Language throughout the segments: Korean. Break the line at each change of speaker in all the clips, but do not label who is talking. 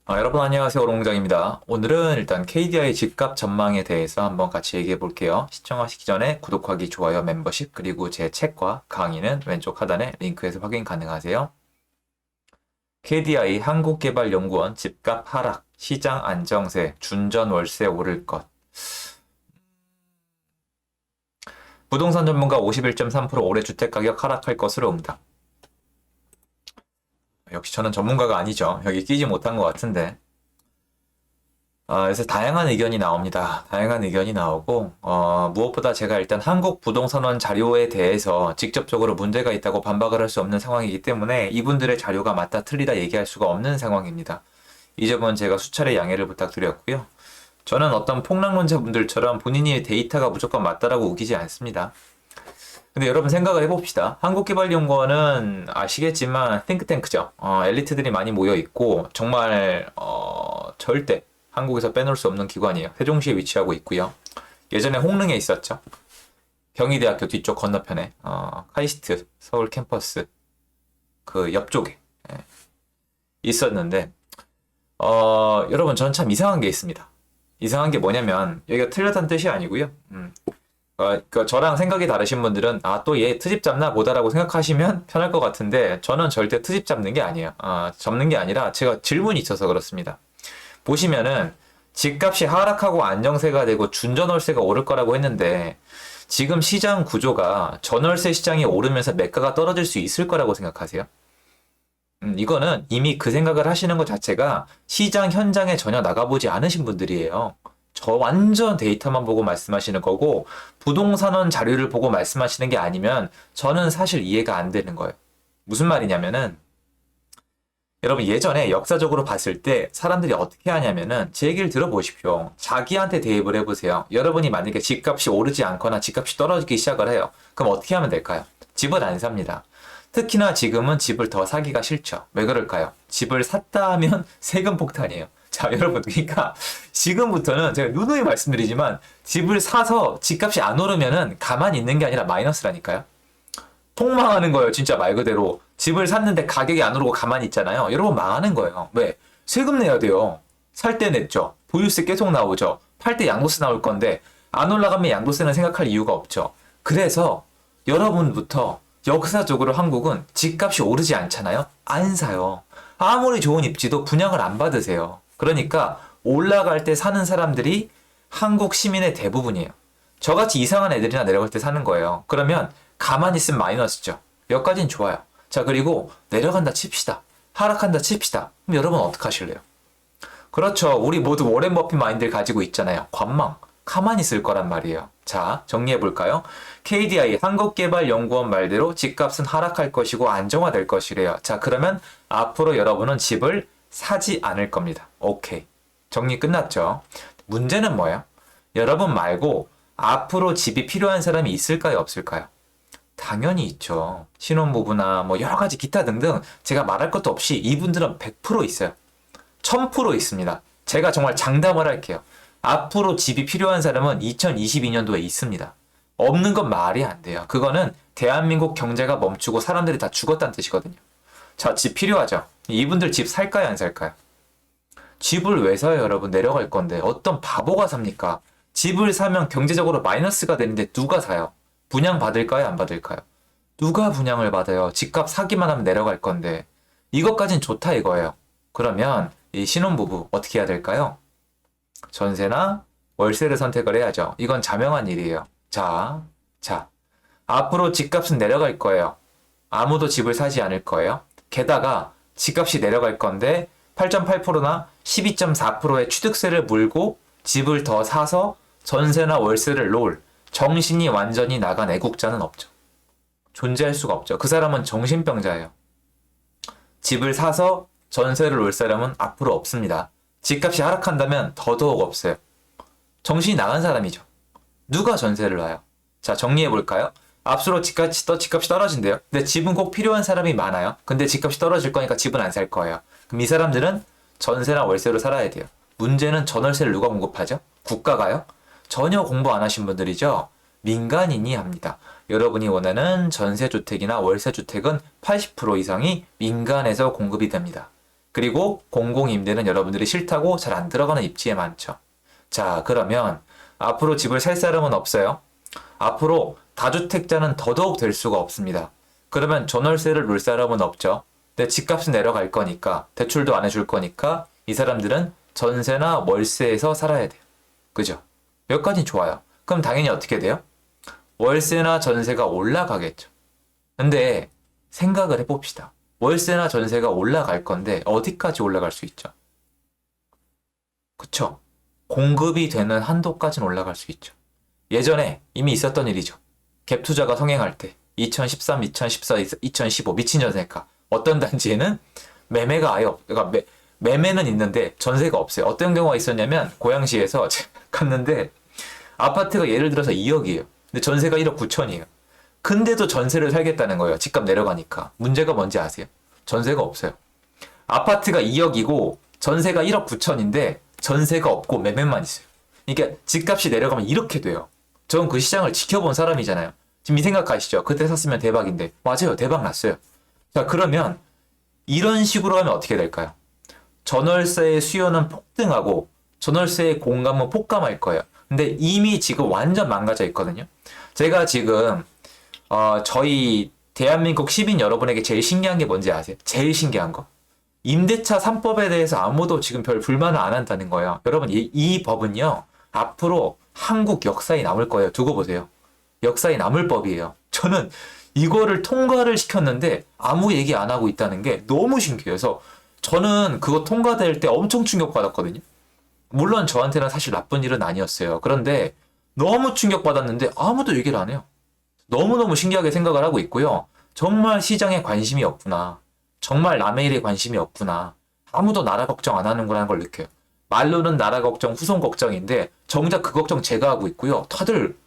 여러분 안녕하세요. 오롱장입니다. 오늘은 일단 KDI 집값 전망에 대해서 한번 같이 얘기해 볼게요. 시청하시기 전에 구독하기, 좋아요, 멤버십, 그리고 제 책과 강의는 왼쪽 하단에 링크에서 확인 가능하세요. KDI 한국개발연구원 집값 하락, 시장 안정세, 준전 월세 오를 것. 부동산 전문가 51.3% 올해 주택가격 하락할 것으로 응답. 역시 저는 전문가가 아니죠. 여기 끼지 못한 것 같은데. 그래서 다양한 의견이 나옵니다. 다양한 의견이 나오고, 무엇보다 제가 일단 한국 부동산원 자료에 대해서 직접적으로 문제가 있다고 반박을 할 수 없는 상황이기 때문에 이분들의 자료가 맞다 틀리다 얘기할 수가 없는 상황입니다. 이 점은 제가 수차례 양해를 부탁드렸고요. 저는 어떤 폭락론자분들처럼 본인이 데이터가 무조건 맞다라고 우기지 않습니다. 근데 여러분 생각을 해봅시다. 한국개발연구원은 아시겠지만 띵크탱크죠. 엘리트들이 많이 모여 있고 정말 절대 한국에서 빼놓을 수 없는 기관이에요. 세종시에 위치하고 있고요. 예전에 홍릉에 있었죠. 경희대학교 뒤쪽 건너편에 카이스트 서울 캠퍼스 그 옆쪽에 있었는데 여러분 전 참 이상한 게 있습니다. 이상한 게 뭐냐면 여기가 틀렸다는 뜻이 아니고요. 저랑 생각이 다르신 분들은 또 얘 트집 잡나 보다라고 생각하시면 편할 것 같은데 저는 절대 트집 잡는 게 아니에요. 잡는 게 아니라 제가 질문이 있어서 그렇습니다. 보시면은 집값이 하락하고 안정세가 되고 준전월세가 오를 거라고 했는데 지금 시장 구조가 전월세 시장이 오르면서 매가가 떨어질 수 있을 거라고 생각하세요? 이거는 이미 그 생각을 하시는 것 자체가 시장 현장에 전혀 나가보지 않으신 분들이에요. 저 완전 데이터만 보고 말씀하시는 거고 부동산원 자료를 보고 말씀하시는 게 아니면 저는 사실 이해가 안 되는 거예요. 무슨 말이냐면은 여러분 예전에 역사적으로 봤을 때 사람들이 어떻게 하냐면은 제 얘기를 들어보십시오. 자기한테 대입을 해보세요. 여러분이 만약에 집값이 오르지 않거나 집값이 떨어지기 시작을 해요. 그럼 어떻게 하면 될까요? 집을 안 삽니다. 특히나 지금은 집을 더 사기가 싫죠. 왜 그럴까요? 집을 샀다 하면 세금 폭탄이에요. 자, 여러분, 그러니까 지금부터는 제가 누누이 말씀드리지만 집을 사서 집값이 안 오르면은 가만히 있는 게 아니라 마이너스라니까요. 폭망하는 거예요. 진짜 말 그대로. 집을 샀는데 가격이 안 오르고 가만히 있잖아요. 여러분 망하는 거예요. 왜? 세금 내야 돼요. 살 때 냈죠. 보유세 계속 나오죠. 팔 때 양도세 나올 건데 안 올라가면 양도세는 생각할 이유가 없죠. 그래서 여러분부터 역사적으로 한국은 집값이 오르지 않잖아요. 안 사요. 아무리 좋은 입지도 분양을 안 받으세요. 그러니까 올라갈 때 사는 사람들이 한국 시민의 대부분이에요. 저같이 이상한 애들이나 내려갈 때 사는 거예요. 그러면 가만히 있으면 마이너스죠. 여기까지는 좋아요. 자, 그리고 내려간다 칩시다. 하락한다 칩시다. 그럼 여러분 어떡하실래요? 그렇죠. 우리 모두 워렌 버핏 마인드를 가지고 있잖아요. 관망. 가만히 있을 거란 말이에요. 자, 정리해 볼까요? KDI 한국개발연구원 말대로 집값은 하락할 것이고 안정화될 것이래요. 자, 그러면 앞으로 여러분은 집을 사지 않을 겁니다. 오케이. 정리 끝났죠? 문제는 뭐예요? 여러분 말고 앞으로 집이 필요한 사람이 있을까요? 없을까요? 당연히 있죠. 신혼부부나 뭐 여러 가지 기타 등등 제가 말할 것도 없이 이분들은 100% 있어요. 1000% 있습니다. 제가 정말 장담을 할게요. 앞으로 집이 필요한 사람은 2022년도에 있습니다. 없는 건 말이 안 돼요. 그거는 대한민국 경제가 멈추고 사람들이 다 죽었다는 뜻이거든요. 자, 집 필요하죠? 이분들 집 살까요, 안 살까요? 집을 왜 사요, 여러분? 내려갈 건데. 어떤 바보가 삽니까? 집을 사면 경제적으로 마이너스가 되는데 누가 사요? 분양 받을까요, 안 받을까요? 누가 분양을 받아요? 집값 사기만 하면 내려갈 건데. 이것까진 좋다 이거예요. 그러면 이 신혼부부 어떻게 해야 될까요? 전세나 월세를 선택을 해야죠. 이건 자명한 일이에요. 자. 앞으로 집값은 내려갈 거예요. 아무도 집을 사지 않을 거예요. 게다가 집값이 내려갈 건데 8.8%나 12.4%의 취득세를 물고 집을 더 사서 전세나 월세를 놓을 정신이 완전히 나간 애국자는 없죠. 존재할 수가 없죠. 그 사람은 정신병자예요. 집을 사서 전세를 놓을 사람은 앞으로 없습니다. 집값이 하락한다면 더더욱 없어요. 정신이 나간 사람이죠. 누가 전세를 놔요? 자, 정리해 볼까요? 앞으로 집값이 떨어진대요. 근데 집은 꼭 필요한 사람이 많아요. 근데 집값이 떨어질 거니까 집은 안 살 거예요. 그럼 이 사람들은 전세나 월세로 살아야 돼요. 문제는 전월세를 누가 공급하죠? 국가가요? 전혀 공부 안 하신 분들이죠. 민간인이 합니다. 여러분이 원하는 전세주택이나 월세주택은 80% 이상이 민간에서 공급이 됩니다. 그리고 공공임대는 여러분들이 싫다고 잘 안 들어가는 입지에 많죠. 자, 그러면 앞으로 집을 살 사람은 없어요. 앞으로 다주택자는 더더욱 될 수가 없습니다. 그러면 전월세를 놀 사람은 없죠. 근데 집값은 내려갈 거니까, 대출도 안 해줄 거니까 이 사람들은 전세나 월세에서 살아야 돼요. 그죠? 여기까지 좋아요. 그럼 당연히 어떻게 돼요? 월세나 전세가 올라가겠죠. 근데 생각을 해봅시다. 월세나 전세가 올라갈 건데 어디까지 올라갈 수 있죠? 그쵸? 공급이 되는 한도까지는 올라갈 수 있죠. 예전에 이미 있었던 일이죠. 갭 투자가 성행할 때 2013, 2014, 2015 미친 전세가 어떤 단지에는 매매가 아예 그러니까 매매는 있는데 전세가 없어요. 어떤 경우가 있었냐면 고양시에서 제가 갔는데 아파트가 예를 들어서 2억이에요. 근데 전세가 1억 9천이에요. 근데도 전세를 살겠다는 거예요. 집값 내려가니까. 문제가 뭔지 아세요? 전세가 없어요. 아파트가 2억이고 전세가 1억 9천인데 전세가 없고 매매만 있어요. 그러니까 집값이 내려가면 이렇게 돼요. 저는 그 시장을 지켜본 사람이잖아요. 지금 이 생각하시죠? 그때 샀으면 대박인데. 맞아요. 대박 났어요. 자, 그러면 이런 식으로 하면 어떻게 될까요? 전월세의 수요는 폭등하고 전월세의 공감은 폭감할 거예요. 근데 이미 지금 완전 망가져 있거든요. 제가 지금 저희 대한민국 시민 여러분에게 제일 신기한 게 뭔지 아세요? 제일 신기한 거. 임대차 3법에 대해서 아무도 지금 별 불만을 안 한다는 거예요. 여러분, 이 법은요, 앞으로 한국 역사에 남을 거예요. 두고 보세요. 역사에 남을 법이에요. 저는 이거를 통과를 시켰는데 아무 얘기 안 하고 있다는 게 너무 신기해서 저는 그거 통과될 때 엄청 충격받았거든요. 물론 저한테는 사실 나쁜 일은 아니었어요. 그런데 너무 충격받았는데 아무도 얘기를 안 해요. 너무너무 신기하게 생각을 하고 있고요. 정말 시장에 관심이 없구나. 정말 남의 일에 관심이 없구나. 아무도 나라 걱정 안 하는구나 하는 걸 느껴요. 말로는 나라 걱정, 후손 걱정인데 정작 그 걱정 제가 하고 있고요. 다들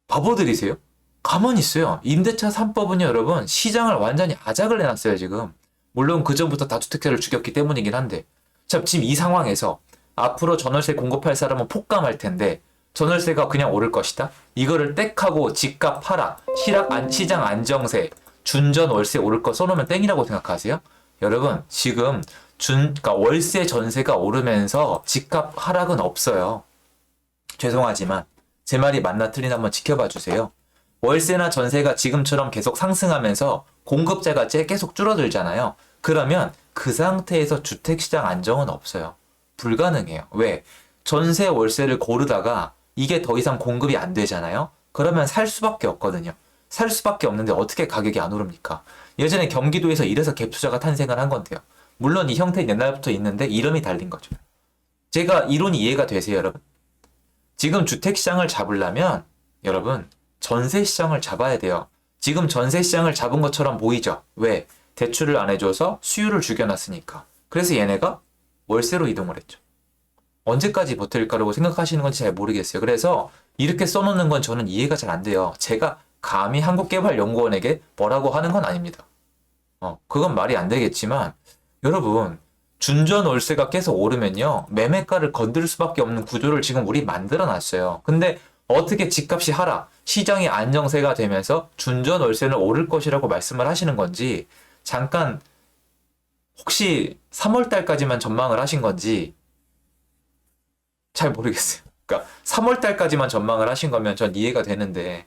바보들이세요? 가만히 있어요. 임대차 3법은요, 여러분, 시장을 완전히 아작을 내놨어요, 지금. 물론 그전부터 다주택자를 죽였기 때문이긴 한데. 자, 지금 이 상황에서 앞으로 전월세 공급할 사람은 폭감할 텐데 전월세가 그냥 오를 것이다. 이거를 땡하고 집값 하락, 시장 안정세, 준전 월세 오를 거 써놓으면 땡이라고 생각하세요? 여러분, 지금 그러니까 월세 전세가 오르면서 집값 하락은 없어요. 죄송하지만 제 말이 맞나 틀리나 한번 지켜봐 주세요. 월세나 전세가 지금처럼 계속 상승하면서 공급자가 계속 줄어들잖아요. 그러면 그 상태에서 주택시장 안정은 없어요. 불가능해요. 왜? 전세, 월세를 고르다가 이게 더 이상 공급이 안 되잖아요. 그러면 살 수밖에 없거든요. 살 수밖에 없는데 어떻게 가격이 안 오릅니까? 예전에 경기도에서 이래서 갭투자가 탄생을 한 건데요. 물론 이 형태는 옛날부터 있는데 이름이 달린 거죠. 제가 이론이 이해가 되세요, 여러분? 지금 주택시장을 잡으려면 여러분 전세시장을 잡아야 돼요. 지금 전세시장을 잡은 것처럼 보이죠? 왜? 대출을 안 해줘서 수요를 죽여놨으니까. 그래서 얘네가 월세로 이동을 했죠. 언제까지 버틸까라고 생각하시는 건지 잘 모르겠어요. 그래서 이렇게 써놓는 건 저는 이해가 잘 안 돼요. 제가 감히 한국개발연구원에게 뭐라고 하는 건 아닙니다. 그건 말이 안 되겠지만 여러분 준전 월세가 계속 오르면요. 매매가를 건들 수밖에 없는 구조를 지금 우리 만들어 놨어요. 근데 어떻게 집값이 하락, 시장이 안정세가 되면서 준전 월세는 오를 것이라고 말씀을 하시는 건지 잠깐 혹시 3월 달까지만 전망을 하신 건지 잘 모르겠어요. 그러니까 3월 달까지만 전망을 하신 거면 전 이해가 되는데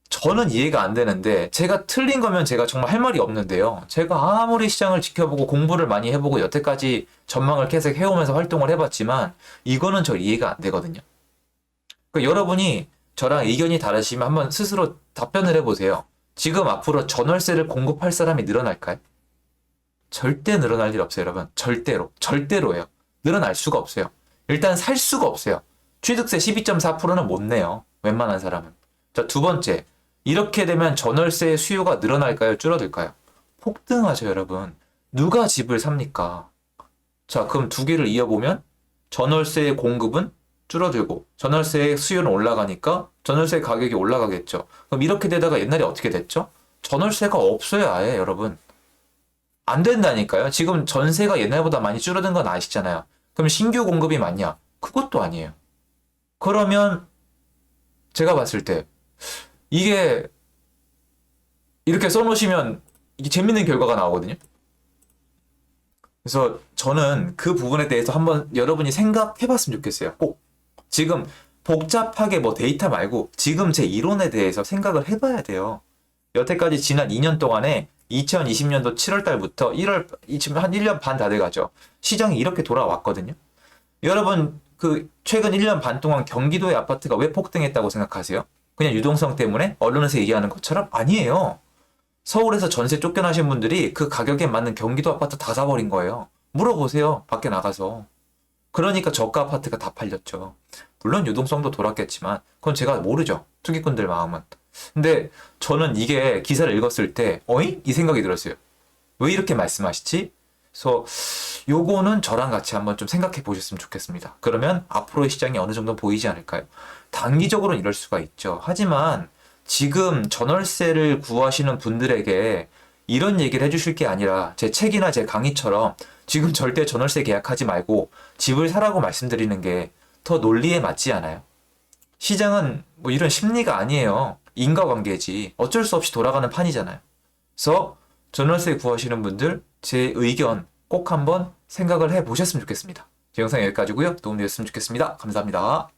저는 이해가 안 되는데 제가 틀린 거면 제가 정말 할 말이 없는데요. 제가 아무리 시장을 지켜보고 공부를 많이 해보고 여태까지 전망을 계속 해오면서 활동을 해봤지만 이거는 저 이해가 안 되거든요. 그러니까 여러분이 저랑 의견이 다르시면 한번 스스로 답변을 해보세요. 지금 앞으로 전월세를 공급할 사람이 늘어날까요? 절대 늘어날 일 없어요, 여러분. 절대로예요. 늘어날 수가 없어요. 일단 살 수가 없어요. 취득세 12.4%는 못 내요. 웬만한 사람은. 자, 두 번째. 이렇게 되면 전월세의 수요가 늘어날까요? 줄어들까요? 폭등하죠, 여러분. 누가 집을 삽니까? 자, 그럼 두 개를 이어보면 전월세의 공급은 줄어들고 전월세의 수요는 올라가니까 전월세 가격이 올라가겠죠. 그럼 이렇게 되다가 옛날에 어떻게 됐죠? 전월세가 없어요, 아예, 여러분. 안 된다니까요. 지금 전세가 옛날보다 많이 줄어든 건 아시잖아요. 그럼 신규 공급이 많냐? 그것도 아니에요. 그러면 제가 봤을 때 이게 이렇게 써놓으시면 이게 재밌는 결과가 나오거든요. 그래서 저는 그 부분에 대해서 한번 여러분이 생각해 봤으면 좋겠어요. 꼭. 지금 복잡하게 뭐 데이터 말고 지금 제 이론에 대해서 생각을 해봐야 돼요. 여태까지 지난 2년 동안에 2020년도 7월 달부터 1월, 지금 한 1년 반 다 돼가죠. 시장이 이렇게 돌아왔거든요. 여러분, 그 최근 1년 반 동안 경기도의 아파트가 왜 폭등했다고 생각하세요? 그냥 유동성 때문에 언론에서 얘기하는 것처럼? 아니에요. 서울에서 전세 쫓겨나신 분들이 그 가격에 맞는 경기도 아파트 다 사버린 거예요. 물어보세요. 밖에 나가서. 그러니까 저가 아파트가 다 팔렸죠. 물론 유동성도 돌았겠지만 그건 제가 모르죠. 투기꾼들 마음은. 근데 저는 이게 기사를 읽었을 때 어잉? 이 생각이 들었어요. 왜 이렇게 말씀하시지? 그래서 요거는 저랑 같이 한번 좀 생각해 보셨으면 좋겠습니다. 그러면 앞으로의 시장이 어느 정도 보이지 않을까요? 단기적으로는 이럴 수가 있죠. 하지만 지금 전월세를 구하시는 분들에게 이런 얘기를 해주실 게 아니라 제 책이나 제 강의처럼 지금 절대 전월세 계약하지 말고 집을 사라고 말씀드리는 게 더 논리에 맞지 않아요? 시장은 뭐 이런 심리가 아니에요. 인과관계지. 어쩔 수 없이 돌아가는 판이잖아요. 그래서 전월세 구하시는 분들 제 의견 꼭 한번 생각을 해 보셨으면 좋겠습니다. 제 영상 여기까지고요. 도움되셨으면 좋겠습니다. 감사합니다.